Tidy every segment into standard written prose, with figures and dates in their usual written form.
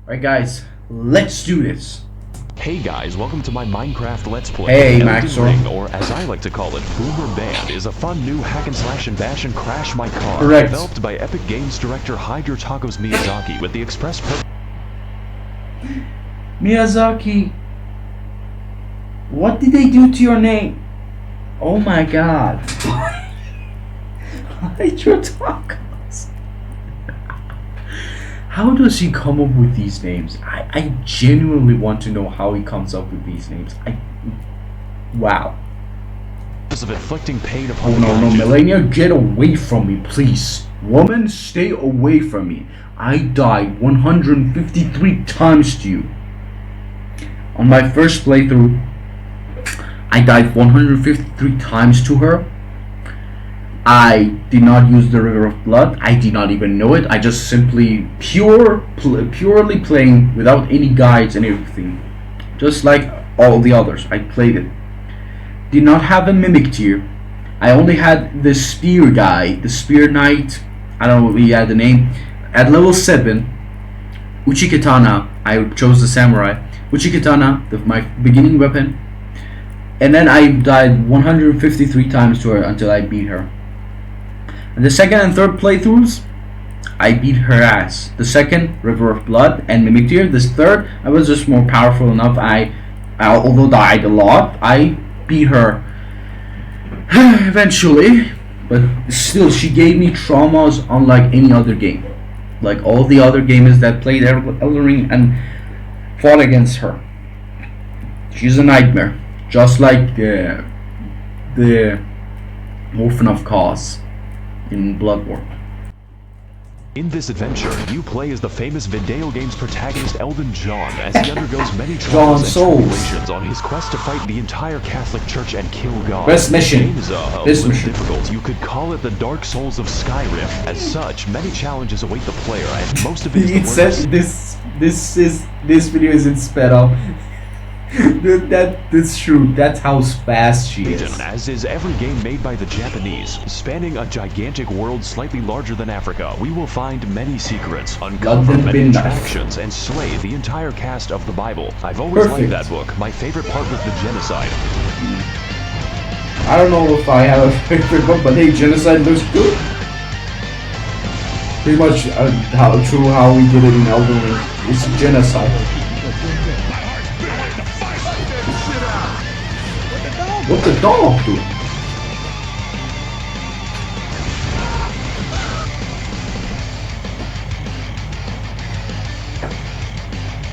Alright guys, let's do this. Hey guys, welcome to my Minecraft Let's Play. Hey, Elden MAXOR. Ring, or as I like to call it, Boomer Band, is a fun new hack and slash and bash and crash my car. Correct. Developed by Epic Games director Hide Your Tacos Miyazaki with the express purpose. Miyazaki, what did they do to your name? Oh my god. Hide your tacos. How does he come up with these names? I genuinely want to know how he comes up with these names. Wow. Of inflicting pain upon Oh no, the Melania, get away from me, please. Woman, stay away from me. I died 153 times to you. On my first playthrough, I died 153 times to her. I did not use the River of Blood. I did not even know it. I just simply purely playing without any guides and everything. Just like all the others, I played it. Did not have a mimic tier. I only had the spear guy, the spear knight. I don't know what he had the name. At level 7, Uchikatana, I chose the samurai. Uchikatana, my beginning weapon. And then I died 153 times to her until I beat her. And the second and third playthroughs, I beat her ass. The second, River of Blood and Mimic Tier. This third, I was just more powerful enough. I although died a lot, I beat her eventually. But still, she gave me traumas unlike any other game. Like all the other gamers that played Elden Ring and fought against her. She's a nightmare. Just like the Orphan of Cause in Bloodborne. In this adventure, you play as the famous video game's protagonist Elden John as he undergoes many trials and tribulations on his quest to fight the entire Catholic Church and kill God. Best mission. The game is a little difficult. You could call it the Dark Souls of Skyrim. As such, many challenges await the player, and most of it is It says this video isn't sped up. That's true. That's how fast she is. As is every game made by the Japanese, spanning a gigantic world slightly larger than Africa, we will find many secrets, uncover many attractions, and slay the entire cast of the Bible. I've always liked that book. My favorite part was the genocide. I don't know if I have a favorite book, but hey, genocide looks good. Pretty much how we did it in Elden Ring. It's genocide. What's the dog doing?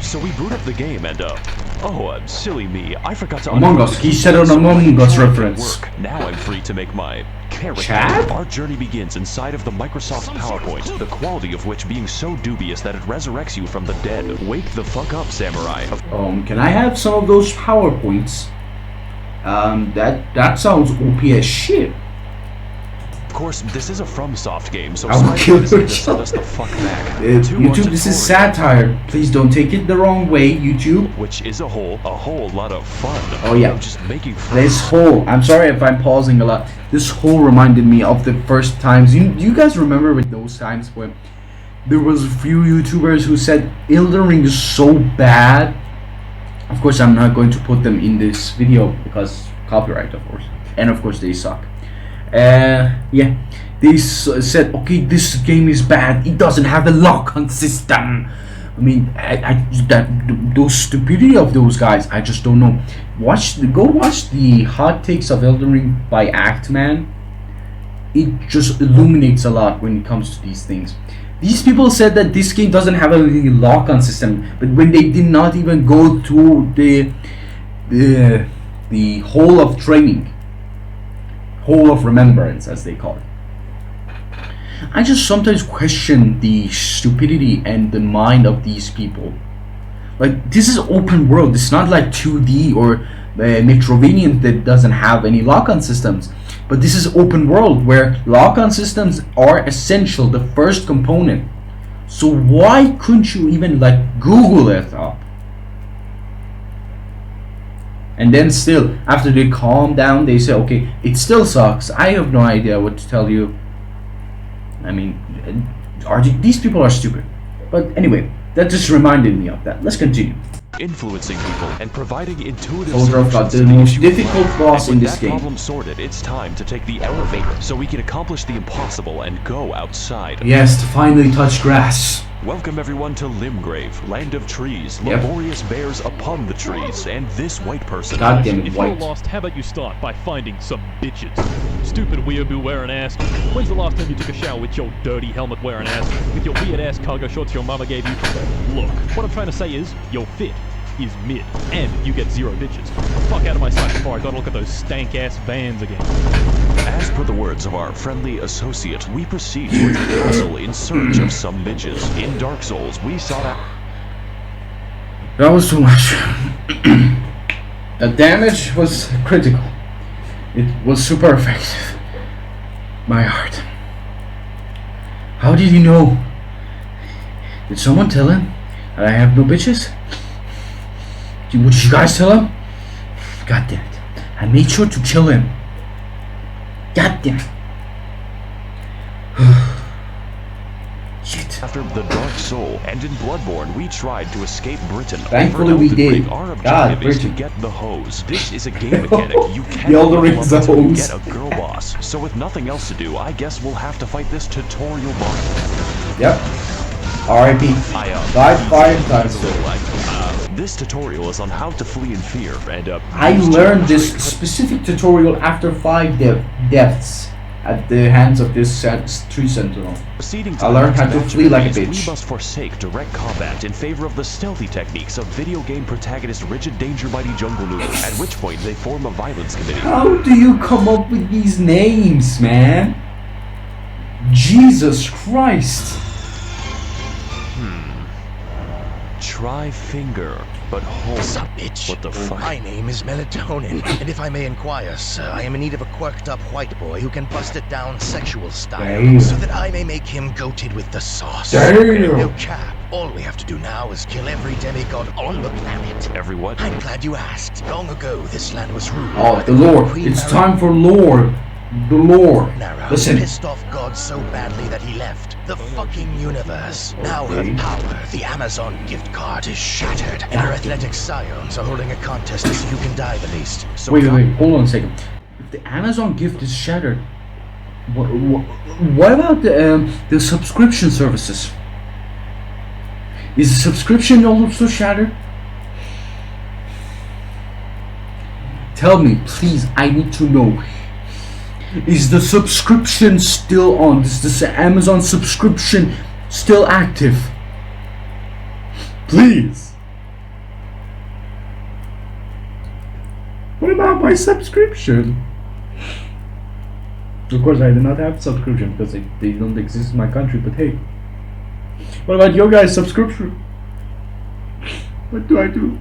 So we boot up the game and silly me, I forgot to Among Us, he said an Among Us reference. Now I'm free to make my character. Chad? Our journey begins inside of the Microsoft PowerPoint, the quality of which being so dubious that it resurrects you from the dead. Wake the fuck up, samurai. Can I have some of those PowerPoints? That sounds OP as shit. Of course, this is a FromSoft game, so I'll kill send us the fuck back. YouTube, this is satire. Please don't take it the wrong way, YouTube. Which is a whole lot of fun. Oh yeah. Just making fun. This whole, I'm sorry if I'm pausing a lot. This whole reminded me of the first times. You guys remember with those times when there was a few YouTubers who said Elden Ring is so bad. Of course, I'm not going to put them in this video because copyright, of course, and of course they suck. Yeah, they said, okay, this game is bad. It doesn't have a lock-on system. I mean, those stupidity of those guys, I just don't know. Go watch the hot takes of Elden Ring by Actman. It just illuminates a lot when it comes to these things. These people said that this game doesn't have a lock-on system, but when they did not even go through the whole of training, whole of remembrance, as they call it, I just sometimes question the stupidity and the mind of these people. Like, this is open world. It's not like 2D or Metroidvania that doesn't have any lock-on systems. But this is open world where lock-on systems are essential, the first component. So why couldn't you even like Google it up? And then still, after they calm down, they say, okay, it still sucks. I have no idea what to tell you. I mean, these people are stupid. But anyway, That just reminded me of that. Let's continue. Influencing people and providing intuitive Soldier of God, solutions the to most issues of difficult life. boss And in with this that game. problem sorted, it's time to take the elevator so we can accomplish the impossible and go outside. Yes, to finally touch grass. Welcome everyone to Limgrave, land of trees, Yep. laborious bears upon the trees, and this white person. God damn it, If you're white. lost, how about you start by finding some bitches? Stupid weeaboo wearing ass. When's the last time you took a shower with your dirty helmet wearing ass? With your weird ass cargo shorts your mama gave you? Look, what I'm trying to say is, your fit is mid, and you get 0 bitches. Fuck out of my sight before I gotta look at those stank ass vans again. As per the words of our friendly associate, we proceed towards the castle in search of some bitches. In Dark Souls, we sought out. That was too much. The damage was critical. It was super effective. My heart. How did he know? Did someone tell him that I have no bitches? Would you guys tell him? God damn it. I made sure to kill him. God damn it. Shit. After the Dark Soul, and in Bloodborne, we tried to escape Britain. Thankfully Over we Elden did. Ring, our God, objective is to Britain. get the hose. This is a game mechanic. You The cannot Elden level Ring up is a until you hose. get a girl boss. So with nothing else to do, I guess we'll have to fight this tutorial boss. Yep. R.I.P. Died 5 times. This tutorial is on how to flee in fear, and I learned this specific tutorial after 5 deaths at the hands of this tree sentinel. Proceeding to I the learned next how to batch of flee like a enemies, bitch. We must forsake direct combat in favor of the stealthy techniques of video game protagonist Rigid Danger Mighty Jungle Noodle, at which point they form a violence committee. How do you come up with these names, man? Jesus Christ. Try finger, but hold. Sup, bitch? What the fuck? My name is Melatonin, and if I may inquire, sir, I am in need of a quirked-up white boy who can bust it down sexual style, Damn. so that I may make him goated with the sauce. Damn. No cap. All we have to do now is kill every demigod on the planet. Every what? I'm glad you asked. Long ago, this land was ruled Oh, by the lore. Queen It's Mary time for lore. The lore. Narrow Listen. pissed off God so badly that he left the fucking universe. Now her Okay. power, the Amazon gift card, is shattered, and her athletic scions are holding a contest to see who can die the least. So Wait, hold on a second. If the Amazon gift is shattered, what about the subscription services? Is the subscription also shattered? Tell me, please, I need to know. Is the subscription still on? Is this Amazon subscription still active? Please. What about my subscription? Of course, I do not have subscription because they don't exist in my country, but hey. What about your guys' subscription? What do I do?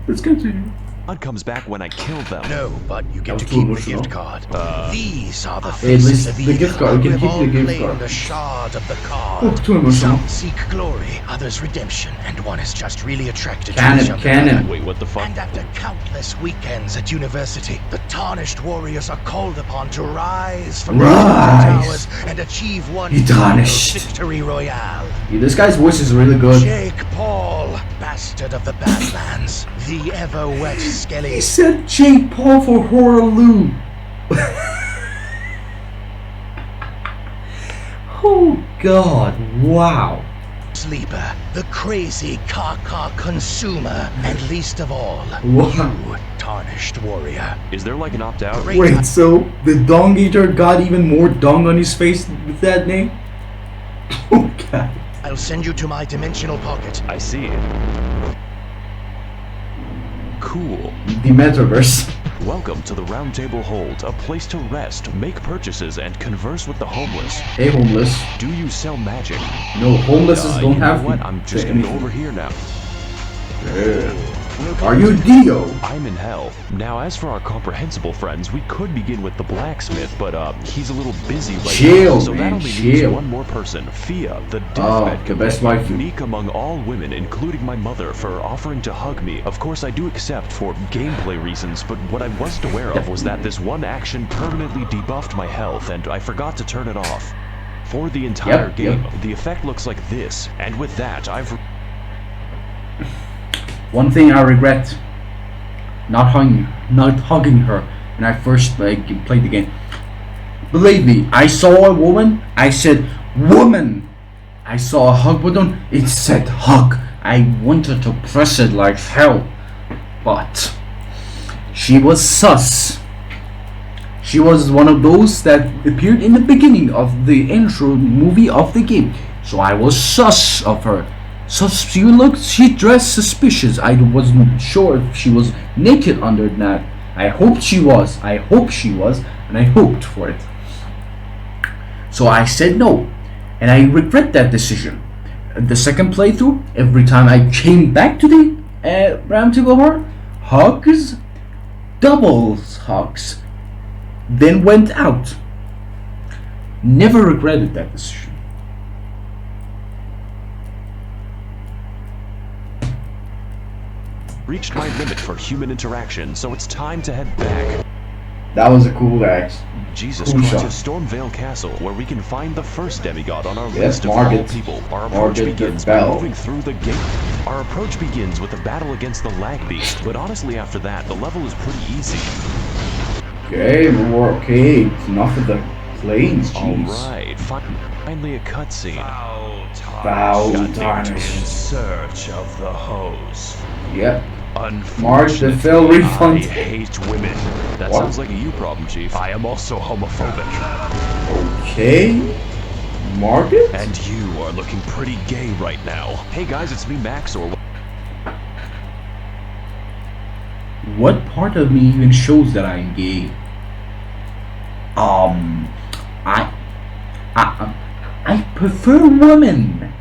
Let's continue. God comes back when I kill them. No, but you get That to was too keep the emotional. gift card. These are the At faces least of the evil gift card, you can who keep have the all gift claimed card. a shard of the card. Oh, too emotional. Some seek glory, others redemption, and one is just really attracted to Canon, each other. canon. Wait, what the fuck? And after countless weekends at university, the tarnished warriors are called upon to rise from the Rise. towers and achieve one He tarnished. victory royale. Yeah, this guy's voice is really good. Jake Paul, bastard of the Badlands, the ever-wet skelly. He said Jake Paul for Horaloo. Oh God, wow. Sleeper, the crazy caca consumer, and least of all, Wow. you, tarnished warrior. Is there like an opt-out? Great Wait, so the Dong Eater got even more dong on his face with that name? Oh God. I'll send you to my dimensional pocket. I see. Cool. The metaverse. Welcome to the Round Table Hold, a place to rest, make purchases, and converse with the homeless. Hey, homeless. Do you sell magic? No, homelesses don't You know have what? to I'm say just gonna go anything. over here now. Are you Dio? I'm in hell. Now, as for our comprehensible friends, we could begin with the blacksmith, but he's a little busy right Chill, now, so man, that only leaves chill. one more person, Fia, the Oh, deathbed the best companion, waifu. unique among all women, including my mother, for offering to hug me. Of course, I do accept for gameplay reasons, but what I wasn't aware of was that this one action permanently debuffed my health, and I forgot to turn it off. For the entire Yep, game, yep. the effect looks like this, and with that, One thing I regret: not hugging her when I first played the game. Believe me, I saw a woman. I said, "Woman." I saw a hug button. It said hug. I wanted to press it like hell, but she was sus. She was one of those that appeared in the beginning of the intro movie of the game. So I was sus of her. So she dressed suspicious. I wasn't sure if she was naked under that. I hoped she was. And I hoped for it. So I said no. And I regret that decision. The second playthrough, every time I came back to the Ram Table Horror, hugs, doubles hugs, then went out. Never regretted that decision. reached my limit for human interaction, so it's time to head back. That was a cool act. Jesus Cool Christ, shot. to Stormvale Castle, where we can find the first demigod on our Yes, list of all Margaret. people. Our approach Margaret begins the by Bell. moving through the gate. Our approach begins with a battle against the lag beast, but honestly after that, the level is pretty easy. Okay, okay. Enough of the planes, jeez. Alright, finally a cutscene. Foul In tarnish. search of the hose. Yep. Unfortunately, the Phil refund. I hate women. That What? sounds like a you problem, Chief. I am also homophobic. Okay. Margaret? And you are looking pretty gay right now. Hey guys, it's me, MAXOR. What part of me even shows that I'm gay? I prefer women.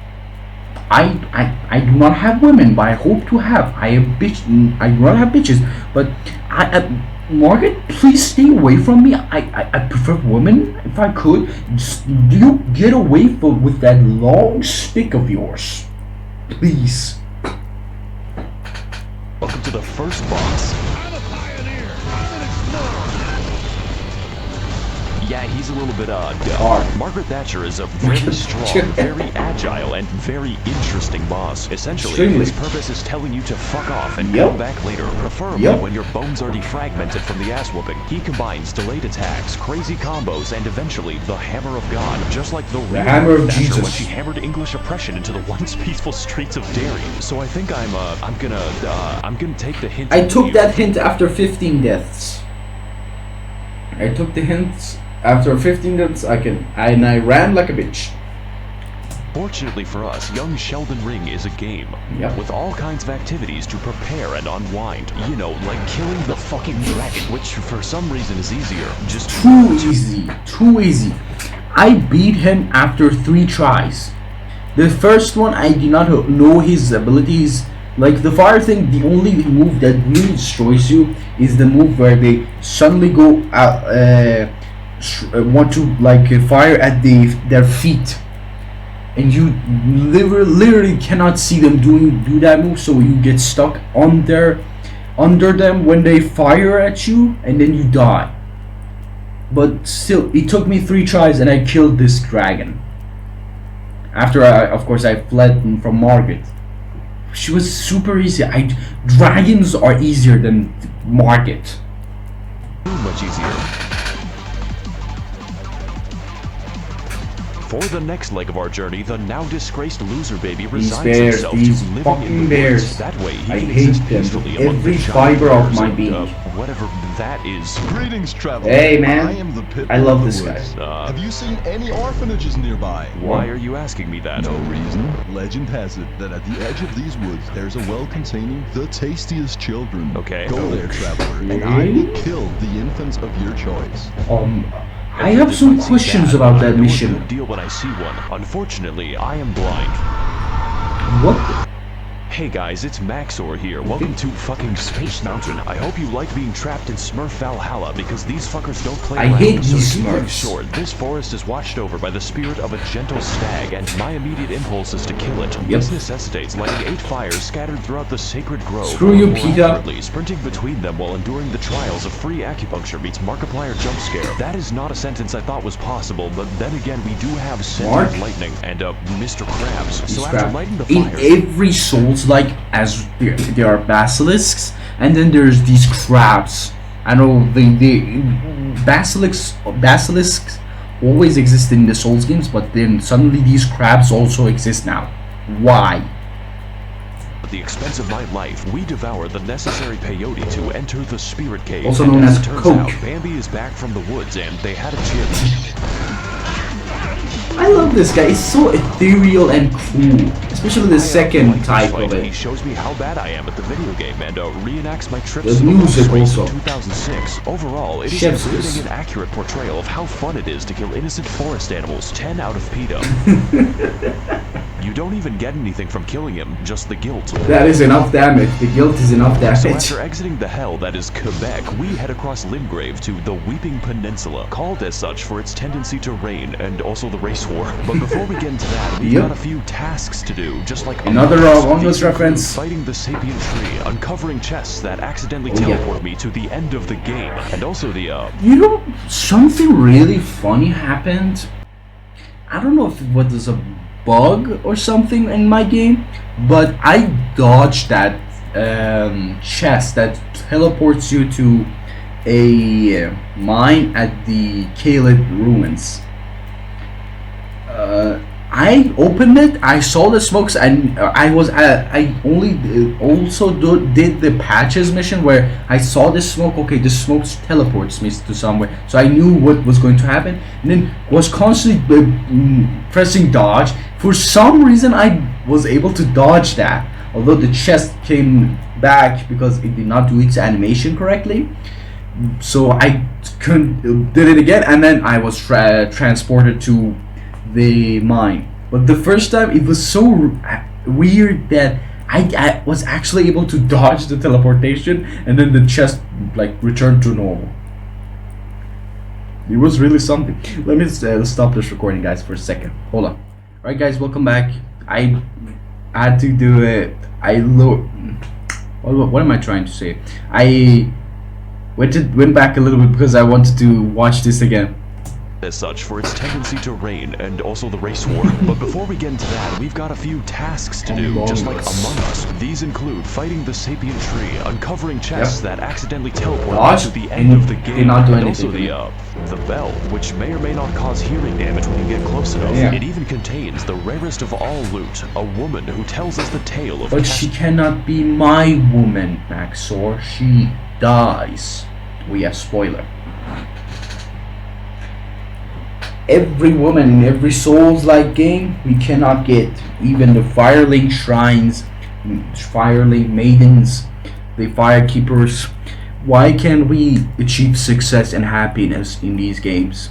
I do not have women, but I hope to have. I do not have bitches, but Margaret, please stay away from me. I prefer women if I could. Just, do you get away with that long stick of yours, please? Welcome to the first boss. Yeah, he's a little bit Hard. Margaret Thatcher is a very strong, very agile, and very interesting boss. Essentially, Extremely. his purpose is telling you to fuck off and Yep. come back later, preferably Yep. when your bones are defragmented from the ass whooping. He combines delayed attacks, crazy combos, and eventually the Hammer of God, just like the real Hammer of Thatcher Jesus. when she hammered English oppression into the once peaceful streets of Derry. So I think I'm gonna take the hint. I and took leave. that hint after 15 deaths. I took the hints after 15 deaths. And I ran like a bitch. Fortunately for us, young Sheldon Ring is a game. Yep. With all kinds of activities to prepare and unwind. You know, like killing the fucking dragon, which for some reason is easier. Just Too easy. Too easy. I beat him after 3 tries. The first one, I did not know his abilities. Like the fire thing, the only move that really destroys you is the move where they suddenly go want to fire at their feet, and you literally cannot see them do that move, so you get stuck under them when they fire at you, and then you die. But still, it took me 3 tries, and I killed this dragon. After of course, I fled from Margaret. She was super easy. Dragons are easier than Margaret. much easier. For the next leg of our journey, the now disgraced loser baby resigns bears, himself these to living fucking in the bears. woods. That way he I can hate exist them peacefully with among every the giant fiber of bears my and, being. whatever that is. Greetings, traveler. Hey, man. I am the pit I bull love of the this woods. guy. Have you seen any orphanages nearby? Why are you asking me that? No reason. Legend has it that at the edge of these woods, there's a well containing the tastiest children. Okay. Go there, traveler, and I will kill the infants of your choice. I have some questions about that I know a mission. good deal when I see one. Unfortunately, I am blind. What? Hey guys, it's Maxor here. Welcome to fucking Space Mountain. I hope you like being trapped in Smurf Valhalla because these fuckers don't play I around. hate these So to keep it Smurfs. short, this forest is watched over by the spirit of a gentle stag, and my immediate impulse is to kill it. Yep. This necessitates lighting 8 fires scattered throughout the sacred grove. Screw you, or more Peter. accurately, sprinting between them while enduring the trials of free acupuncture meets Markiplier jump scare. That is not a sentence I thought was possible, but then again, we do have Mark? sentient lightning and Mr. Krabs. So Mr. after Krabs. lighting the In fires, every Souls, like, as there are basilisks, and then there's these crabs. I know the basilisks always exist in the Souls games, but then suddenly these crabs also exist now. Why? at the expense of my life, we devour the necessary peyote to enter the spirit cave. Also And known as it turns Coke. out, Bambi is back from the woods and they had a chip. I love this guy. He's so ethereal and cool, especially the second type of He it. shows me how bad I am at the video game and reenacts my trips The to the music race in also. 2006. Overall, it is Chef's a kiss. riveting and accurate portrayal of how fun it is to kill innocent forest animals. 10 out of PETA. You don't even get anything from killing him, just the guilt. That is enough damage. The guilt is enough So damage. after exiting the hell that is Quebec, we head across Limgrave to the Weeping Peninsula, called as such for its tendency to rain and also the race war. But before we get into that, we've Yep. got a few tasks to do, just like Another Among Us These include reference. fighting the sapient tree, uncovering chests that accidentally Oh, yeah. teleport me to the end of the game, and also the You know, something really funny happened. I don't know if it was a bug or something in my game, but I dodged that chest that teleports you to a mine at the Caled ruins. I opened it. I saw the smokes, and I only also did the patches mission where I saw the smoke. Okay, the smoke teleports me to somewhere, so I knew what was going to happen, and then was constantly pressing dodge. For some reason, I was able to dodge that, although the chest came back because it did not do its animation correctly. So I did it again, and then I was transported to the mine. But the first time it was so weird that I was actually able to dodge the teleportation, and then the chest like returned to normal. It was really something. Let me stop this recording, guys, for a second. Hold on. Alright, guys, welcome back. I had to do it. What am I trying to say? I went back a little bit because I wanted to watch this again. as such for its tendency to rain and also the race war. But before we get into that, we've got a few tasks to do, just like Among Us. These include fighting the sapient tree, uncovering chests that accidentally teleport Dodge, to the end of the game, not do and also anything. the bell, which may or may not cause hearing damage when you get close enough. Yeah. It even contains the rarest of all loot, a woman who tells us the tale of But she cannot be my woman, Maxor. She dies. Oh yeah, spoiler. Every woman in every Souls-like game we cannot get. Even the Firelink shrines, Firelink maidens, the Firekeepers. Why can't we achieve success and happiness in these games?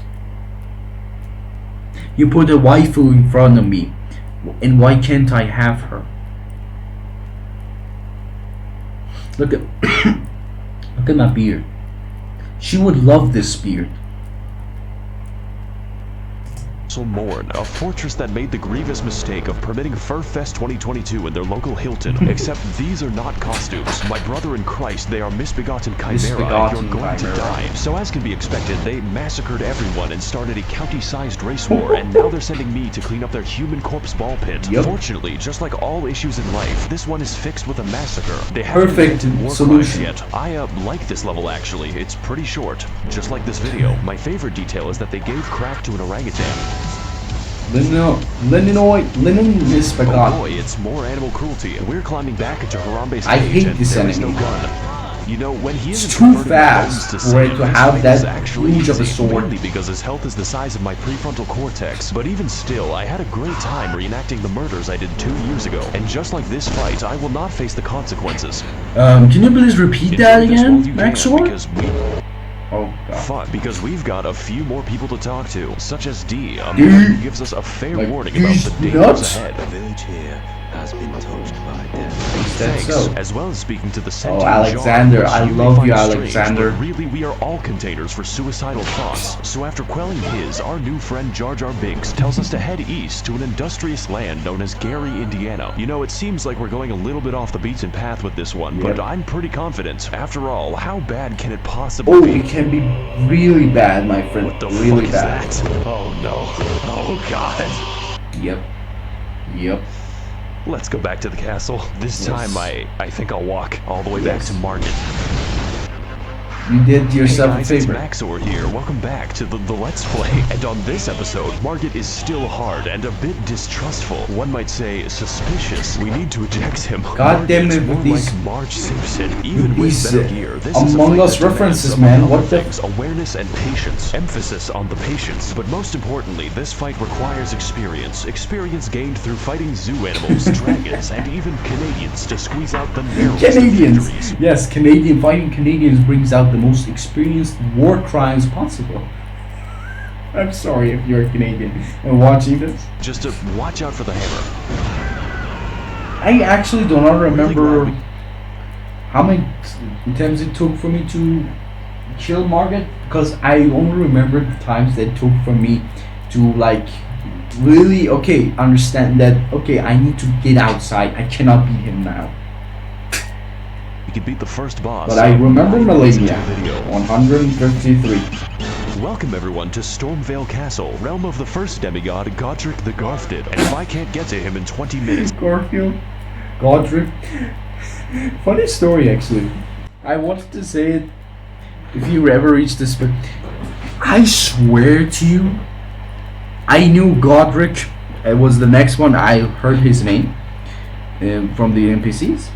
You put a waifu in front of me, and why can't I have her? Look at look at my beard. She would love this beard. Mourn, a fortress that made the grievous mistake of permitting Furfest 2022 in their local Hilton. Except these are not costumes. My brother in Christ, they are misbegotten chimera, Misbegotten and you're going chimera. to die. So as can be expected, they massacred everyone and started a county-sized race war, and now they're sending me to clean up their human corpse ball pit. Yep. Fortunately, just like all issues in life, this one is fixed with a massacre. They haven't Perfect invented war solution. crimes yet. I like this level actually. It's pretty short. Just like this video. My favorite detail is that they gave crack to an orangutan. Lenin is Oh forgotten. boy, it's more animal cruelty. We're climbing back into Harambe's I cage, hate and this there is enemy. no gun. You know, when he It's isn't too converting fast bones for sand, it to this have fight that is actually huge of a easy, sword. mainly because his health is the size of my prefrontal cortex. But even still, I had a great time reenacting the murders I did 2 years ago. And just like this fight, I will not face the consequences. Can you please repeat that Enjoy this again, while you can, Maxor? Because Oh god. fun, because we've got a few more people to talk to, such as D, a D? man who gives us a fair Like, warning about he's the dangers nuts? ahead. The village here has been touched by death. Is that thanks, so? as well as speaking to the sentient Alexander, jar, I which may love find you, strange, Alexander. but really, we are all containers for suicidal thoughts. So after quelling his, our new friend Jar Jar Binks tells us to head east to an industrious land known as Gary, Indiana. You know, it seems like we're going a little bit off the beaten path with this one, but I'm pretty confident. After all, how bad can it possibly be? It can be really bad, my friend. What the really fuck bad. is that? Oh no. Oh god. Yep. Let's go back to the castle. This Yes. time I think I'll walk all the way back to Market. You did yourself Hey guys, a it's favor. MAXOR here. Welcome back to the Let's Play. And on this episode, Margit is still hard and a bit distrustful. One might say suspicious. We need to eject him. God damn it, Margit's more with these- like Marge Simpson. Even with these, better gear, this is a Among fight Us that demands, references, among man. other What the things, awareness and patience. Emphasis on the patience. But most importantly, this fight requires experience. Experience gained through fighting zoo animals, dragons, and even Canadians to squeeze out the narrowest of Canadians. victories. Yes, fighting Canadians brings out the most experienced war crimes possible. I'm sorry if you're a Canadian and watching this. Just to watch out for the hammer. I actually do not remember glad how many times it took for me to kill Margaret, because I only remember the times that it took for me to like really understand that I need to get outside. I cannot beat him now. You could beat the first boss. But I remember Listen to Melania. the video. 153. Welcome everyone to Stormvale Castle, realm of the first demigod, Godric the Garfted. And if I can't get to him in 20 minutes, Garfield, Godric. Funny story actually. I wanted to say it if you ever reach this, but I swear to you, I knew Godric. It was the next one. I heard his name from the NPCs.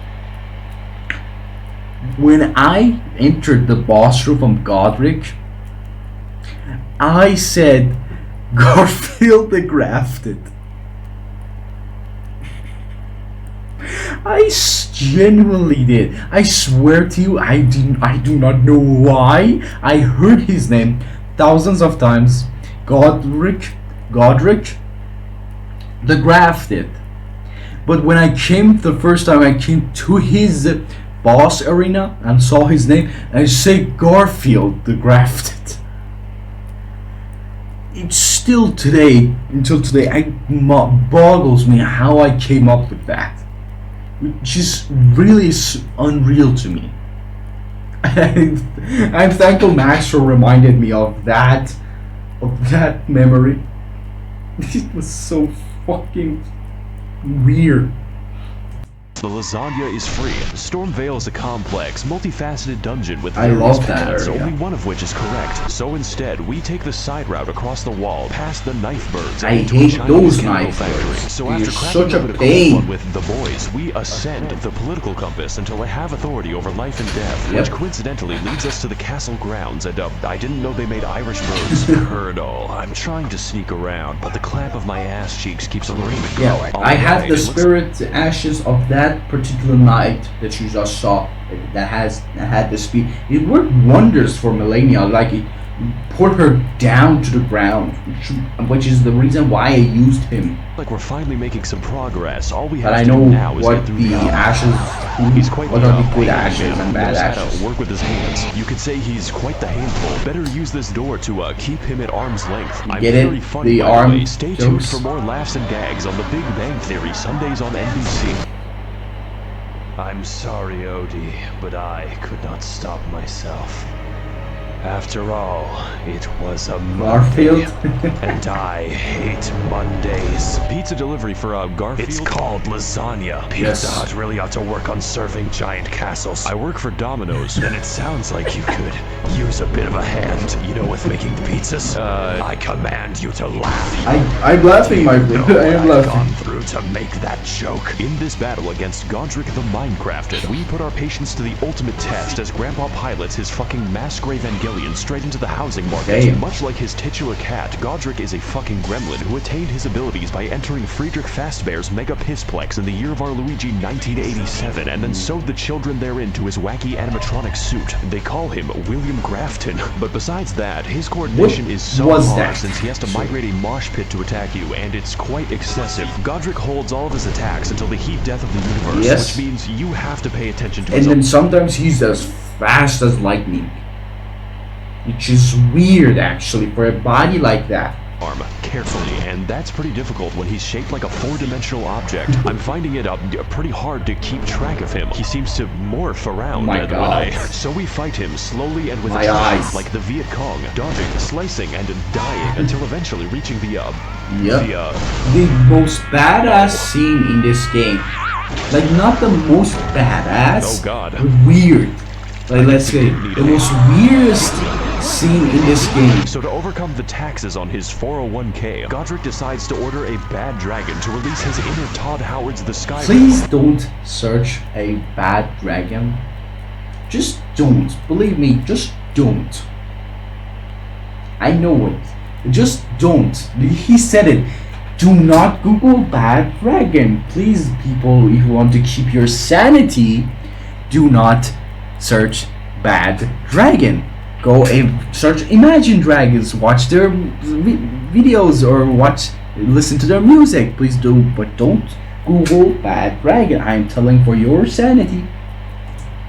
When I entered the boss room from Godric, I said Garfield the Grafted. I genuinely did. I swear to you, I do not know why. I heard his name thousands of times. Godric the Grafted. But when I came the first time, I came to his boss arena and saw his name, and I say Garfield the Grafted. It's still until today, it boggles me how I came up with that. Which is really unreal to me. I'm thankful Maxor reminded me of that memory. It was so fucking weird. the lasagna is free. Stormvale is a complex, multifaceted dungeon with I various love that paths, area. only one of which is correct. So instead, we take the side route across the wall, past the knife birds, I and into hate a Chinese those candle knife factory. birds. So They're after such cracking a open a cold pain. one with the boys, we ascend the political compass until I have authority over life and death, Yep. which coincidentally leads us to the castle grounds. And I didn't know they made Irish birds. Colonel, I'm trying to sneak around, but the clamp of my ass cheeks keeps on going. Yeah, I had the spirit ashes of that particular night that you just saw that had the speed. It worked wonders for Melania. Like it put her down to the ground, which is the reason why I used him. Like we're finally making some progress. All we have But I to know do now is what get through the ashes. He's quite What the are the good pain ashes man and who bad knows how to ashes? work with his hands. You could say he's quite the handful. Better use this door to keep him at arm's length. I'm Get it? very funny, The by arm the way. Stay tuned jokes? for more laughs and gags on The Big Bang Theory, Sundays on NBC. I'm sorry, Odie, but I could not stop myself. After all, it was a Monday, Garfield. and I hate Mondays. Pizza delivery for Garfield? It's called lasagna. Pizza Yes. Hut really ought to work on serving giant castles. I work for Domino's. Then it sounds like you could use a bit of a hand, with making the pizzas. I command you to laugh. I'm laughing, my know friend. I what am I've gone laughing. through to make that joke. In this battle against Godric the Minecrafted, we put our patience to the ultimate test as Grandpa pilots his fucking mass Evangelion straight into the housing market. Damn. Much like his titular cat, Godric is a fucking gremlin who attained his abilities by entering Friedrich Fastbear's Mega Pissplex in the year of our Luigi 1987 and then sewed the children therein to his wacky animatronic suit. They call him William Grafton, but besides that, his coordination What is so was hard that? since he has to migrate a mosh pit to attack you, and it's quite excessive. Godric holds all of his attacks until the heat death of the universe, Yes. which means you have to pay attention to And his then sometimes he's as fast as lightning. Which is weird actually for a body like that. arm carefully, and that's pretty difficult when he's shaped like a four-dimensional object. I'm finding it pretty hard to keep track of him. He seems to morph around. My and God. so we fight him slowly and with My attrition, eyes. like the Viet Cong, dodging, slicing, and dying until eventually reaching the The most badass scene in this game. Like not the most badass. Oh, God. But weird. Like let's say the most weirdest scene in this game. So to overcome the taxes on his 401k, Godric decides to order a bad dragon to release his inner Todd Howard's the Sky. Please don't search a bad dragon. Just don't. Believe me, just don't. I know it. Just don't. He said it. Do not Google bad dragon. Please, people, if you want to keep your sanity, do not search bad dragon. Go and search Imagine Dragons. Watch their videos or listen to their music. Please do, but don't Google bad dragon. I am telling for your sanity.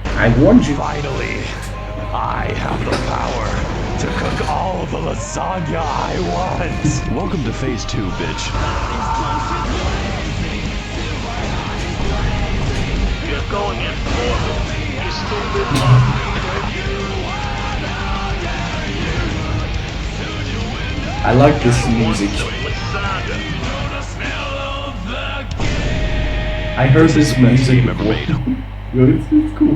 I warned you. Finally, I have the power to cook all the lasagna I want. Welcome to phase 2, bitch. You're going in forward. You stupid monkey. I like this music. I heard this music before. It's cool.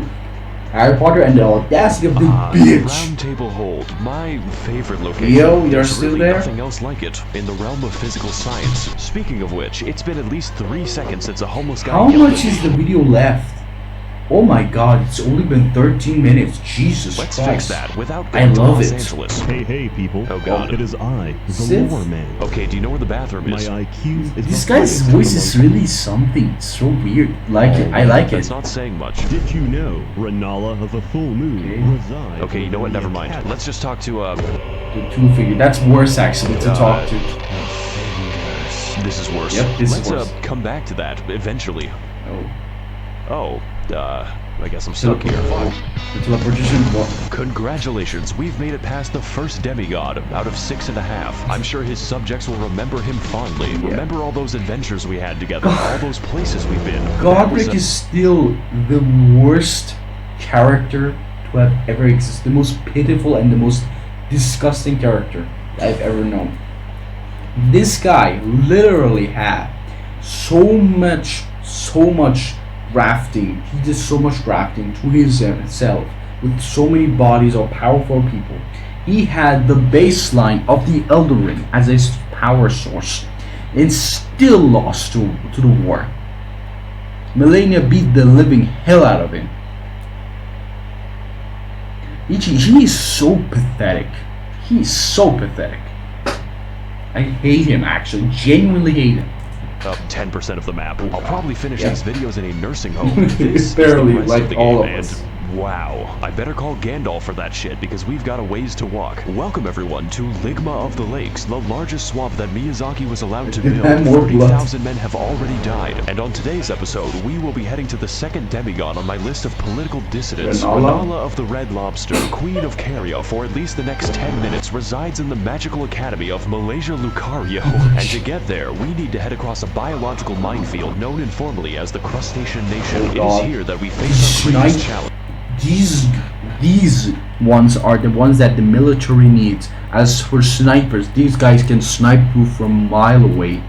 Harry Potter and the Audacity of the Bitch. Round Table Hold, my favorite location. Yo, you're There's still really there? nothing else like it in the realm of physical science. Speaking of which, it's been at least 3 seconds since a homeless guy How yelled much at is me. the video left? Oh my god, it's only been 13 minutes. Jesus Let's Christ. fix that without I going to love Los it. Angeles. Hey, people. Oh, God. It is I, the Sith? lore man. Okay, do you know where the bathroom My is? IQ is This the guy's highest voice is among- really something. It's so weird. Like it. I like That's it. not saying much. Did you know Renala of the full moon Okay. resides? Okay, you know what? within Never the mind. academy? Let's just talk to, The two figure. That's worse actually to talk to. this is worse. Yep, this is Let's worse. come back to that eventually. Oh. Oh, I guess I'm stuck here. The teleportation. Congratulations, we've made it past the first demigod out of 6.5. I'm sure his subjects will remember him fondly. Remember all those adventures we had together, all those places we've been. That was Godric a- is still the worst character to have ever existed. The most pitiful and the most disgusting character I've ever known. This guy literally had so much drafting. He did so much drafting to himself with so many bodies of powerful people. He had the baseline of the Elden Ring as his power source and still lost to the war. Melania beat the living hell out of him. He is so pathetic. He is so pathetic. I hate him actually, genuinely hate him. 10% of the map. I'll probably finish Yeah. these videos in a nursing home. This is Barely, the rest like of the all game, of us. and wow, I better call Gandalf for that shit because we've got a ways to walk. Welcome everyone to Ligma of the Lakes, the largest swamp that Miyazaki was allowed to build. And more blood. 30,000 men have already died, and on today's episode, we will be heading to the second demigod on my list of political dissidents. Renala? Renala of the Red Lobster, Queen of Caria, for at least the next 10 minutes, resides in the magical academy of Malaysia Lucario. And to get there, we need to head across a biological minefield known informally as the Crustacean Nation. Oh, It is God. here that we face our greatest Snipe. challenge. These ones are the ones that the military needs. As for snipers, these guys can snipe you from a mile away.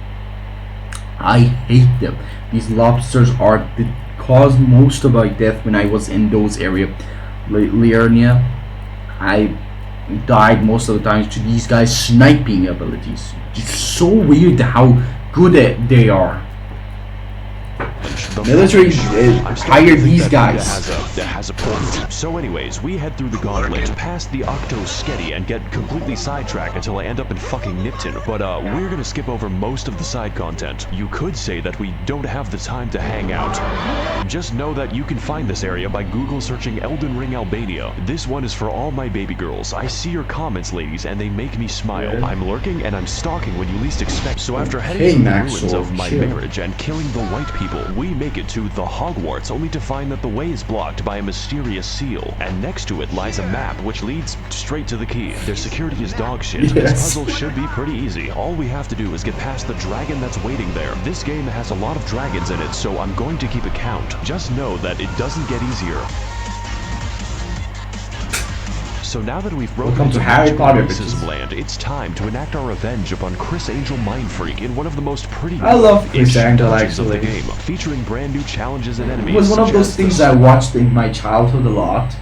I hate them. These lobsters are the cause most of my death when I was in those areas. Liurnia, I died most of the times to these guys' sniping abilities. It's so weird how good they are. challenge. The Military I'm starting to hired think these that guys. has a point. So anyways, we head through the gauntlet, past the Octo Sketty, and get completely sidetracked until I end up in fucking Nipton. But we're gonna skip over most of the side content. You could say that we don't have the time to hang out. Just know that you can find this area by Google searching Elden Ring Albania. This one is for all my baby girls. I see your comments, ladies, and they make me smile. Yeah. I'm lurking and I'm stalking when you least expect. So after heading Hey, through the MAXOR, ruins of my chill. marriage and killing the white people, we make it to the Hogwarts, only to find that the way is blocked by a mysterious seal. And next to it lies a map which leads straight to the key. Their security is dog shit. Yes. This puzzle should be pretty easy. All we have to do is get past the dragon that's waiting there. This game has a lot of dragons in it, so I'm going to keep a count. Just know that it doesn't get easier. So now that we've broken Welcome to into Harry magical Potter, racism bitches. land, it's time to enact our revenge upon Chris Angel Mindfreak in one of the most pretty I love Chris Angel, dungeons of the actually. game, featuring brand new challenges and It enemies. was one of such those as things the I watched in my childhood a lot.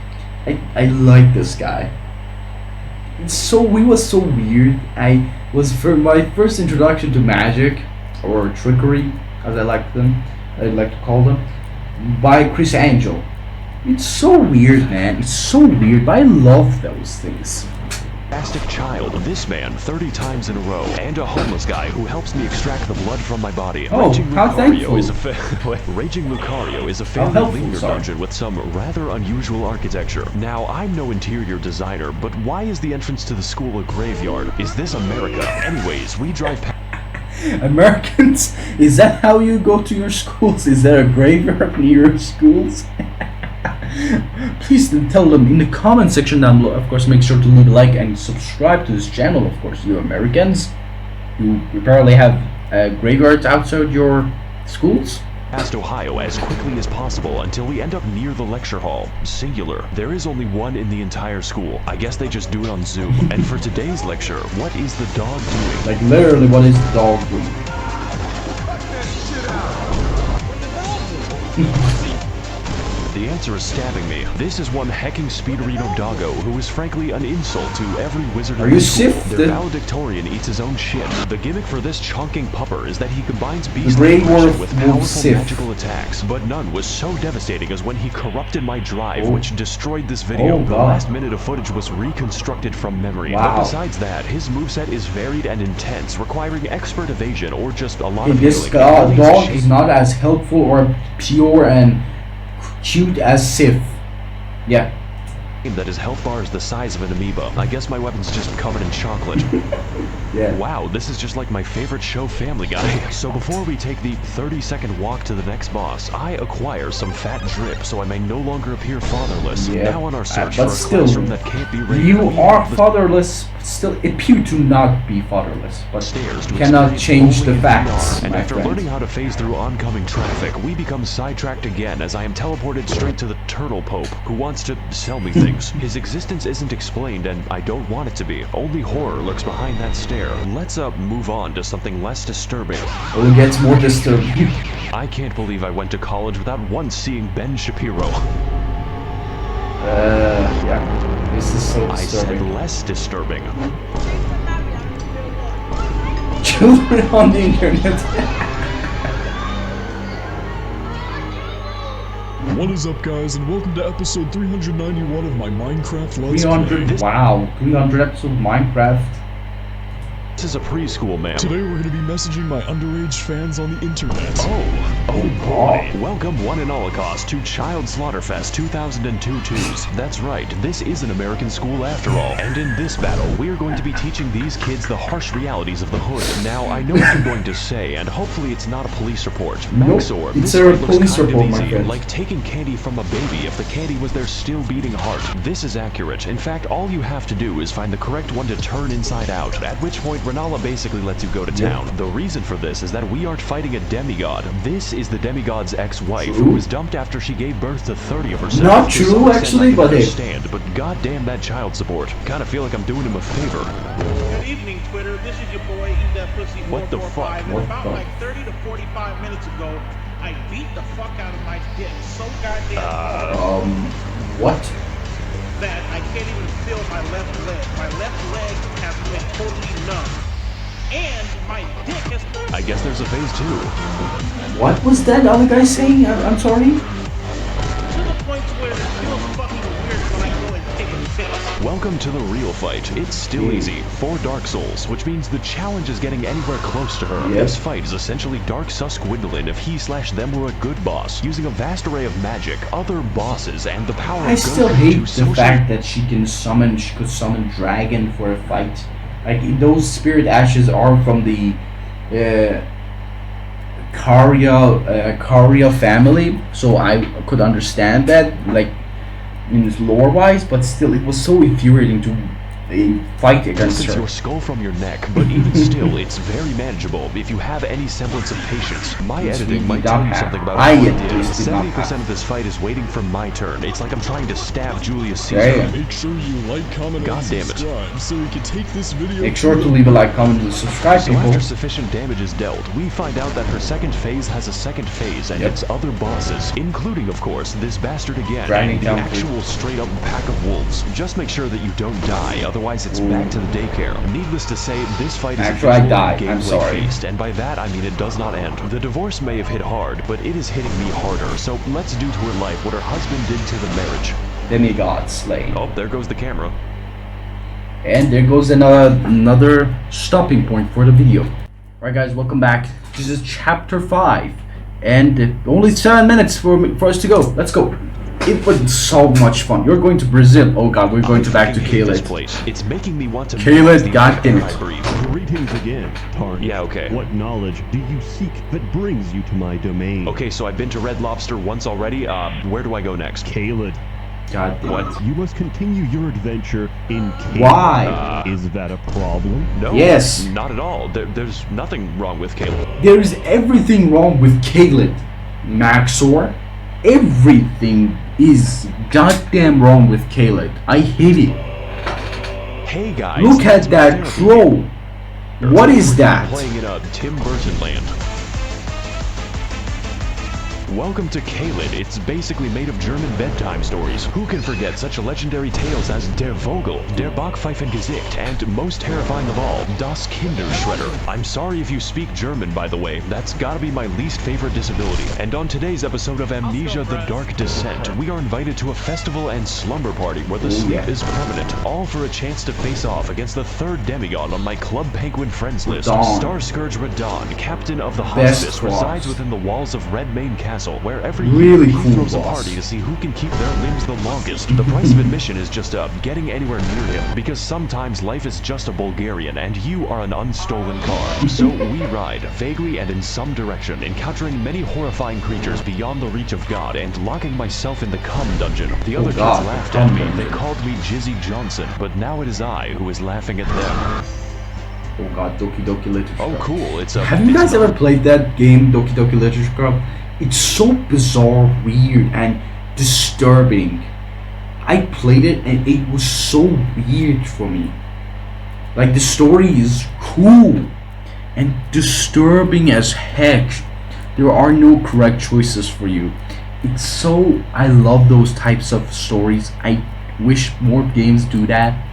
I like this guy. He was so weird. I was for my first introduction to magic or trickery, as I like to call them, by Chris Angel. It's so weird, man. It's so weird, but I love those things. Fantastic child, this man 30 times in a row, and a homeless guy who helps me extract the blood from my body. Oh, Raging how Lucario thankful. is Raging Lucario is a fairly helpful, linear sorry. dungeon with some rather unusual architecture. Now, I'm no interior designer, but why is the entrance to the school a graveyard? Is this America? Anyways, we drive past Americans, is that how you go to your schools? Is there a graveyard near your schools? Please tell them in the comment section down below. Of course, make sure to leave a like and subscribe to this channel. Of course, you Americans, you apparently have graveyards outside your schools. Ohio as quickly as possible until we end up near the lecture hall. Singular. There is only one in the entire school. I guess they just do it on Zoom. And for today's lecture, what is the dog doing? Like literally, what is the dog doing? The answer is stabbing me. This is one hecking speederino doggo who is frankly an insult to every wizard Are in you the school. Sif? Their valedictorian eats his own shit. The gimmick for this chunking pupper is that he combines Grey beastly aggression Wolf with moves powerful Sif. magical attacks, but none was so devastating as when he corrupted my drive, which destroyed this video. Oh, The God. last minute of footage was reconstructed from memory. Wow. But besides that, his moveset is varied and intense, requiring expert evasion or just a lot Hey, of this healing. It really dog a is shame. not as helpful or pure and cute as Sif. Yeah. That his health bar is the size of an amoeba. I guess my weapon's just covered in chocolate. Yeah. Wow, this is just like my favorite show, Family Guy. So before we take the 30-second walk to the next boss, I acquire some fat drip so I may no longer appear fatherless. Yeah. Now on our search But for a still, classroom that can't be raided, You we are have the fatherless, still appear to not be fatherless, but stairs to cannot experience change only the in facts, VR. And my after friend. learning how to phase through oncoming traffic, we become sidetracked again as I am teleported straight to the Turtle Pope, who wants to sell me things. His existence isn't explained, and I don't want it to be. Only horror lurks behind that stare. Let's move on to something less disturbing. it gets more disturbing. I can't believe I went to college without once seeing Ben Shapiro. Yeah, this is so I said disturbing. less disturbing. Children on the internet. What is up, guys, and welcome to episode 391 of my Minecraft Let's 300. Play. Wow, 300 episodes of Minecraft. This is a preschool, man. Today we're going to be messaging my underage fans on the internet. Oh boy. Welcome one and holocaust to Child Slaughterfest 2002-2s. That's right, this is an American school after all. And in this battle, we're going to be teaching these kids the harsh realities of the hood. Now, I know what I'm going to say, and hopefully it's not a police report. Nope, MAXOR, it's this a fight looks police kind report, of my easy, friend. like taking candy from a baby if the candy was their still beating heart. This is accurate. In fact, all you have to do is find the correct one to turn inside out, at which point Renala basically lets you go to town. The reason for this is that we aren't fighting a demigod. This is the demigod's ex-wife, True. who was dumped after she gave birth to 30 of herself. Not To true, some extent, actually, I can but hey. understand, but goddamn that child support. Kinda feel like I'm doing him a favor. Good evening, Twitter. This is your boy, Eat That Pussy What the 445. fuck? And What about the- like 30 to 45 minutes ago, I beat the fuck out of my dick so goddamn hard What? that I can't even feel my left leg. My left leg has been totally numb. And my dick is I guess there's a phase 2. What was that other guy saying? I'm sorry. to the point where it feels fucking weird when I go and take a piss. Welcome to the real fight. It's still easy for Dark Souls, which means the challenge is getting anywhere close to her. Yep. This fight is essentially Dark Sus Gwendolyn if he/them were a good boss, using a vast array of magic, other bosses, and the power I of still Goku hate to the socially- fact that she could summon dragon for a fight. Like those spirit ashes are from the Karya family, so I could understand that, like in lore wise, but still it was so infuriating to fight against Distance her. your skull from your neck, but even still, it's very manageable if you have any semblance of patience. My Yes, we editing might did tell not you have. something about I what at I did. least did not 70% have. of this fight is waiting for my turn. It's like I'm trying to stab Julius Caesar. Damn. Make sure you like, comment, God and damn it. subscribe so we can take this video. Make sure to leave a like, comment, and subscribe, So people. after sufficient damage is dealt, we find out that her second phase has a second phase and Yep. its other bosses, including, of course, this bastard again, Dragon and the Count, actual straight-up pack of wolves. Just make sure that you don't die, otherwise it's back to the daycare. Needless to say, this fight is Actually, I a visual died. and I'm gameplay sorry. feast, and by that I mean it does not end. The divorce may have hit hard, but it is hitting me harder, so let's do to her life what her husband did to the marriage. Demigod slain. Oh, there goes the camera. And there goes another stopping point for the video. Alright guys, welcome back. This is chapter 5. And only 7 minutes for us to go. Let's go. It was so much fun. You're going to Brazil. Oh god, we're going back to I hate this Caelid. place. It's making me want to Caelid, minimize the god damn air it. I breathe. Greetings again, Target. Yeah, okay. What knowledge do you seek that brings you to my domain? Okay, so I've been to Red Lobster once already. Where do I go next? Caelid, God damn What? it. you must continue your adventure in Caelid. Why? Is that a problem? No, Yes. not at all. There's nothing wrong with Caleb. There is everything wrong with Caelid. Maxor. Everything is goddamn wrong with Caelid. I hate it. Hey guys, Look it's at that my crow. therapy. What is that? Playing in a Tim Burton land. Welcome to Caelid. It's basically made of German bedtime stories. Who can forget such legendary tales as Der Vogel, Der Backpfeifengesicht, and most terrifying of all, Das Kinderschredder. I'm sorry if you speak German, by the way. That's gotta be my least favorite disability. And on today's episode of Amnesia: The Dark Descent, we are invited to a festival and slumber party where the sleep is permanent, all for a chance to face off against the third demigod on my Club Penguin friends list. Radahn. Star Scourge Radahn, captain of the Best hospice, boss. resides within the walls of Redmane Castle, where every Really year he cool throws a boss. party to see who can keep their limbs the longest. The price of admission is just getting anywhere near him, because sometimes life is just a Bulgarian and you are an unstolen car. So we ride, vaguely and in some direction, encountering many horrifying creatures beyond the reach of God and locking myself in the cum dungeon. The other God, kids laughed the at cum me. dungeon. They called me Jizzy Johnson, but now it is I who is laughing at them. Oh god, Doki Doki Literature Oh Club. cool, it's a... Have you it's guys not- ever played that game, Doki Doki Literature Club? It's so bizarre, weird, and disturbing. I played it and it was so weird for me. Like, the story is cool and disturbing as heck. There are no correct choices for you. It's so... I love those types of stories. I wish more games do that.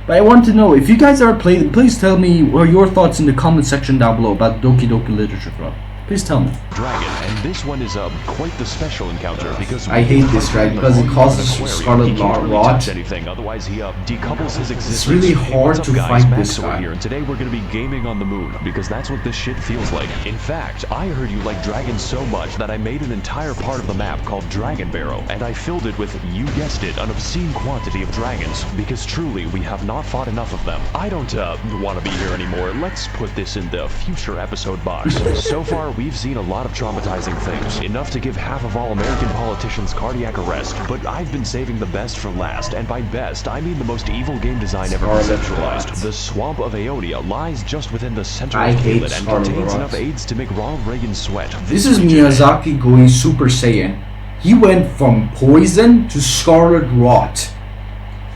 But I want to know, if you guys ever played it, please tell me your thoughts in the comment section down below about Doki Doki Literature Club. Please tell me. Dragon, and this one is quite the special encounter because I hate this dragon because it causes Aquarium. scarlet He can't really rot. touch anything, otherwise he decouples his existence. really Hey, hard what's up, to guys? fight this MAXOR guy. here, and today we're going to be gaming on the moon because that's what this shit feels like. In fact, I heard you like dragons so much that I made an entire part of the map called Dragon Barrow, and I filled it with, you guessed it, an obscene quantity of dragons because truly we have not fought enough of them. I don't want to be here anymore. Let's put this in the future episode box. So far, we've seen a lot of traumatizing things, enough to give half of all American politicians cardiac arrest, but I've been saving the best for last, and by best, I mean the most evil game design ever Scarlet conceptualized. Rot. The Swamp of Aeonia lies just within the center I of hate Caelid and Scarlet contains Rot. enough aids to make Ronald Reagan sweat. This is region- Miyazaki going Super Saiyan. He went from poison to scarlet rot.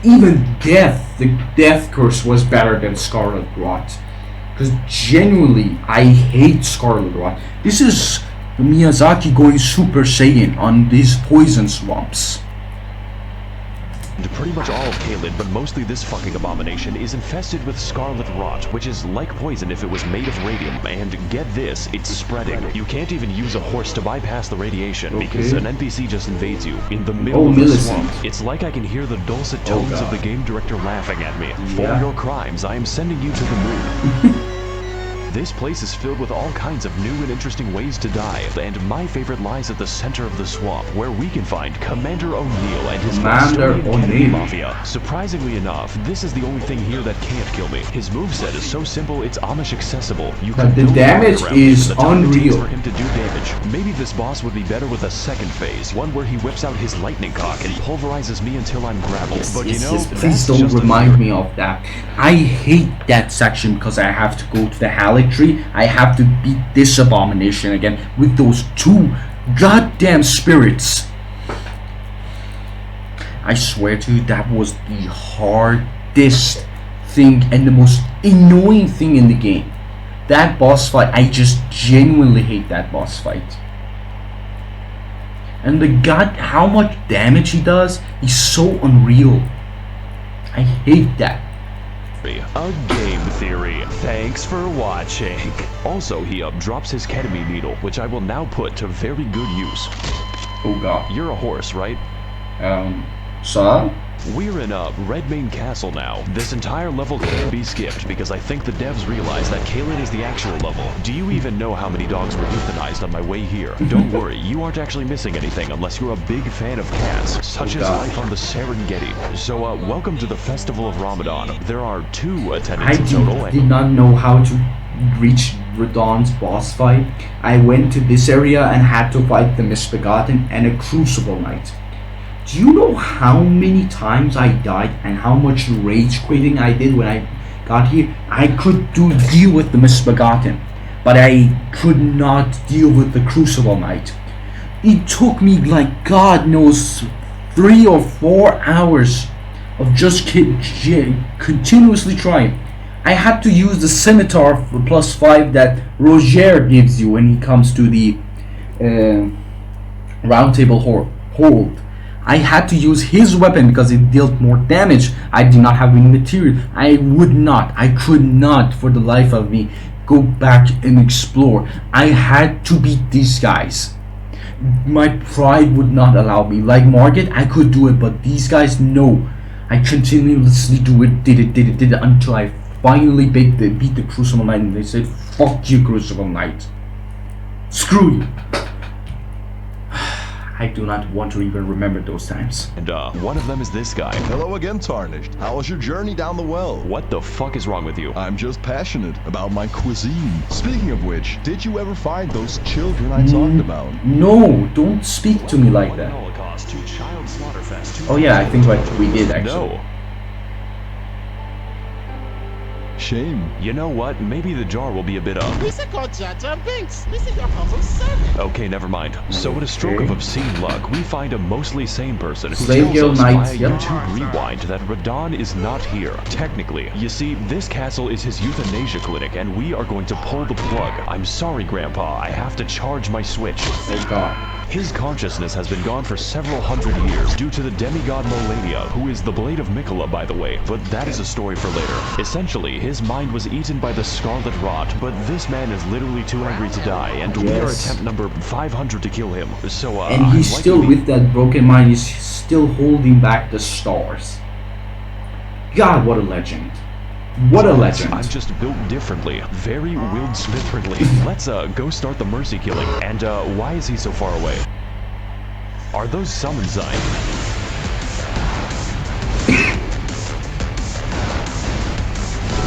Even death, the death curse was better than scarlet rot. Because genuinely, I hate scarlet rot. This is Miyazaki going Super Saiyan on these poison swamps. pretty much all of Caelid, but mostly this fucking abomination, is infested with scarlet rot, which is like poison if it was made of radium, and get this, it's spreading. You can't even use a horse to bypass the radiation, because an NPC just invades you, in the middle of the swamp. It's like I can hear the dulcet tones of the game director laughing at me. For your crimes, I am sending you to the moon. This place is filled with all kinds of new and interesting ways to die, and my favorite lies at the center of the swamp, where we can find Commander O'Neill and his Kennedy Mafia. Surprisingly enough, this is the only thing here that can't kill me. His moveset is so simple, it's Amish accessible. You can the damage is unreal. For him to do damage. Maybe this boss would be better with a second phase, one where he whips out his lightning cock and pulverizes me until I'm grappled. But you know, please don't remind me of that. I hate that section because I have to go to the Halleck tree. I have to beat this abomination again with those two goddamn spirits. I swear to you, that was the hardest thing and the most annoying thing in the game. That boss fight, I just genuinely hate that boss fight. And how much damage he does is so unreal. I hate that. A game theory. Thanks for watching. Also, he drops his ketamine needle, which I will now put to very good use. Oh god. You're a horse, right? Sir? We're in a Redmane Castle now. This entire level can be skipped because I think the devs realize that Caelid is the actual level. Do you even know how many dogs were euthanized on my way here? Don't worry, you aren't actually missing anything unless you're a big fan of cats, such as life on the Serengeti. So, welcome to the Festival of Ramadan. There are 2 attendants in total. I did not know how to reach Radon's boss fight. I went to this area and had to fight the Misbegotten and a Crucible Knight. Do you know how many times I died and how much rage quitting I did when I got here? I could deal with the Misbegotten, but I could not deal with the Crucible Knight. It took me like God knows 3 or 4 hours of just continuously trying. I had to use the scimitar for +5 that Roger gives you when he comes to the round table hold. I had to use his weapon because it dealt more damage. I did not have any material. I could not for the life of me go back and explore. I had to beat these guys. My pride would not allow me. Like Margit, I could do it, but these guys, no. I continuously did it until I finally beat the Crucible Knight, and they said, "Fuck you, Crucible Knight. Screw you." I do not want to even remember those times. And one of them is this guy. Hello again, Tarnished. How was your journey down the well? What the fuck is wrong with you? I'm just passionate about my cuisine. Speaking of which, did you ever find those children I talked about? No, don't speak to me like that. Oh yeah, I think we did actually. No. Shame. You know what? Maybe the jar will be a bit up. Okay, never mind. So with a stroke of obscene luck, we find a mostly sane person who tells us via YouTube Rewind that Radon is not here, technically. You see, this castle is his euthanasia clinic, and we are going to pull the plug. I'm sorry, Grandpa, I have to charge my switch. Oh god. His consciousness has been gone for several hundred years due to the demigod Malenia, who is the Blade of Mikola, by the way, but that is a story for later. Essentially, his mind was eaten by the Scarlet Rot, but this man is literally too angry to die, and we are attempt number 500 to kill him. So, and he's still with that broken mind, he's still holding back the stars. God, what a legend. What a legend. I'm just built differently. Very willed spiritly. Let's go start the mercy killing. And why is he so far away? Are those summon signs?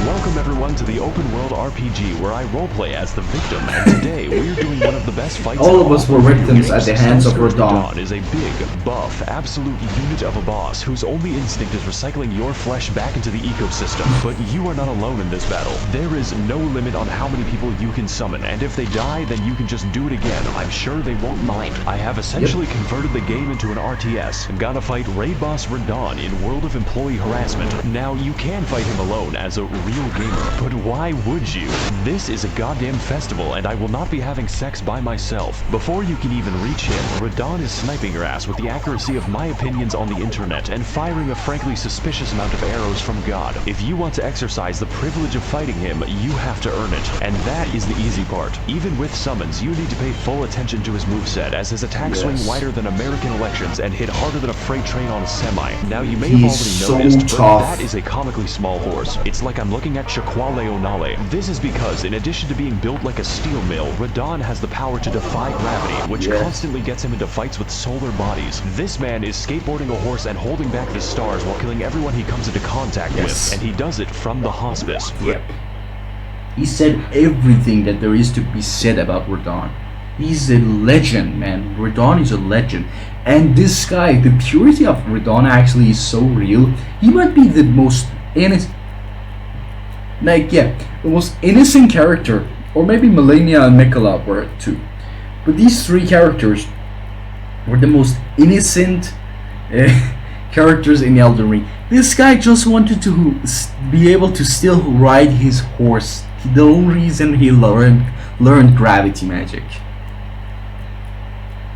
Welcome everyone to the open world RPG where I roleplay as the victim, and today we're doing one of the best fights. All of us were victims at the hands of Radon. Radon is a big, buff, absolute unit of a boss whose only instinct is recycling your flesh back into the ecosystem. But you are not alone in this battle. There is no limit on how many people you can summon, and if they die, then you can just do it again. I'm sure they won't mind. I have essentially converted the game into an RTS. Gotta fight raid boss Radon in World of Employee Harassment. Now, you can fight him alone as a real real gamer. But why would you? This is a goddamn festival, and I will not be having sex by myself. Before you can even reach him, Radon is sniping your ass with the accuracy of my opinions on the internet and firing a frankly suspicious amount of arrows from God. If you want to exercise the privilege of fighting him, you have to earn it. And that is the easy part. Even with summons, you need to pay full attention to his moveset, as his attack swing wider than American elections and hit harder than a freight train on a semi. Now you may have already noticed, but that is a comically small horse. It's like I'm looking at Shaquale O'Nale. This is because, in addition to being built like a steel mill, Radon has the power to defy gravity, which constantly gets him into fights with solar bodies. This man is skateboarding a horse and holding back the stars while killing everyone he comes into contact with, and he does it from the hospice. Yep. He said everything that there is to be said about Radon. He's a legend, man. Radon is a legend. And this guy, the purity of Radon actually is so real. He might be the most innocent, the most innocent character. Or maybe Melania and Mikola were too. But these three characters were the most innocent characters in Elden Ring. This guy just wanted to be able to still ride his horse. The only reason he learned gravity magic.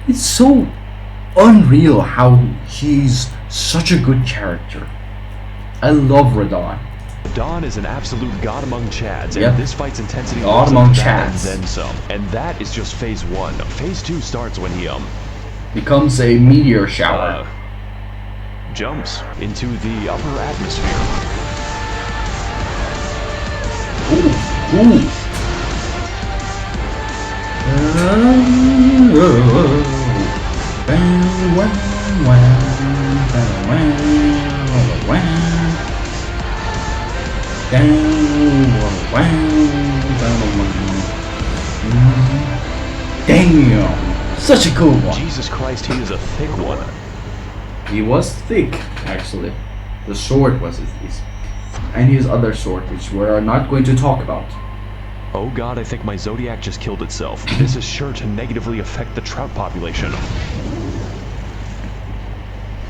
It's so unreal how he's such a good character. I love Radon. Radon is an absolute god among Chads, and this fight's intensity god among Chads, and then some. And that is just phase 1. Phase 2 starts when he becomes a meteor shower. Jumps into the upper atmosphere. Ooh. Damn, such a cool one. Jesus Christ, he is a thick one. He was thick, actually. The sword was his, and his other sword, which we are not going to talk about. Oh god, I think my Zodiac just killed itself. This is sure to negatively affect the trout population.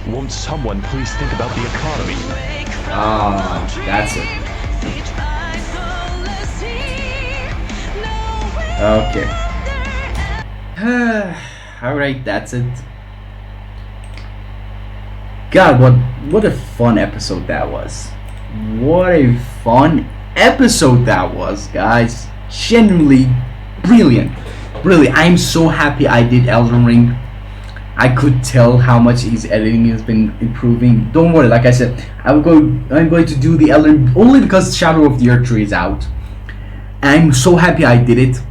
Won't someone please think about the economy? Ah, that's it. Okay. Alright, that's it. God, what a fun episode that was. What a fun episode that was, guys. Genuinely brilliant. Really, I'm so happy I did Elden Ring. I could tell how much his editing has been improving. Don't worry, like I said, I'm going to do the Elden only because Shadow of the Earth Tree is out. I'm so happy I did it.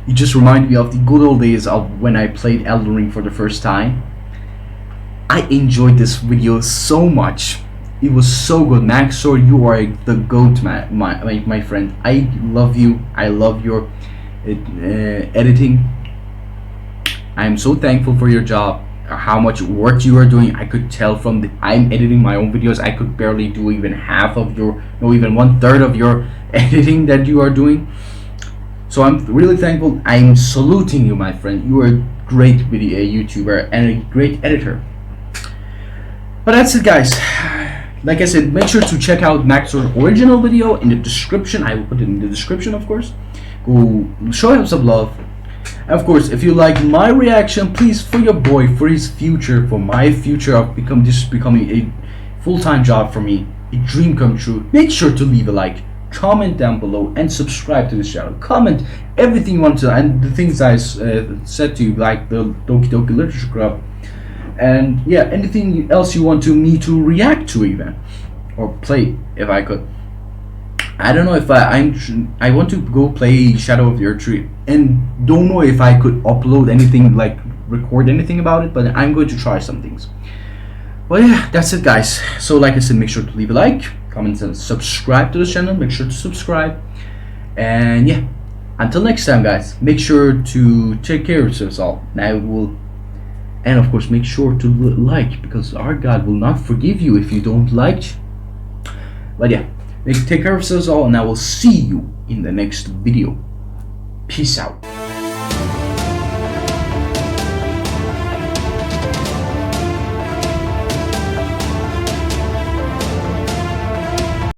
It just reminded me of the good old days of when I played Elden Ring for the first time. I enjoyed this video so much. It was so good. Maxor, you are the GOAT, my friend. I love you. I love your editing. I'm so thankful for your job. How much work you are doing. I could tell from I'm editing my own videos. I could barely do even half of your, no, even 1/3 of your editing that you are doing. So I'm really thankful. I'm saluting you, my friend. You are a great video YouTuber and a great editor. But that's it, guys. Like I said, make sure to check out Maxor's original video in the description. I will put it in the description, of course. Go show him some love. And of course, if you like my reaction, please, for your boy, for his future, for my future of becoming a full-time job for me, a dream come true, make sure to leave a like, comment down below, and subscribe to this channel. Comment everything you want to, and the things I said to you, like the Doki Doki Literature Club. And yeah, anything else you want me to react to, even or play, if I could. I don't know if I want to go play Shadow of the Earth Tree, and don't know if I could upload anything, like record anything about it, but I'm going to try some things. Well, yeah, that's it, guys. So like I said, make sure to leave a like, comment, and subscribe to the channel. Make sure to subscribe, and yeah, until next time, guys, make sure to take care of yourselves all. And of course, make sure to like, because our God will not forgive you if you don't like. But yeah, take care of yourselves all, and I will see you in the next video. Peace out.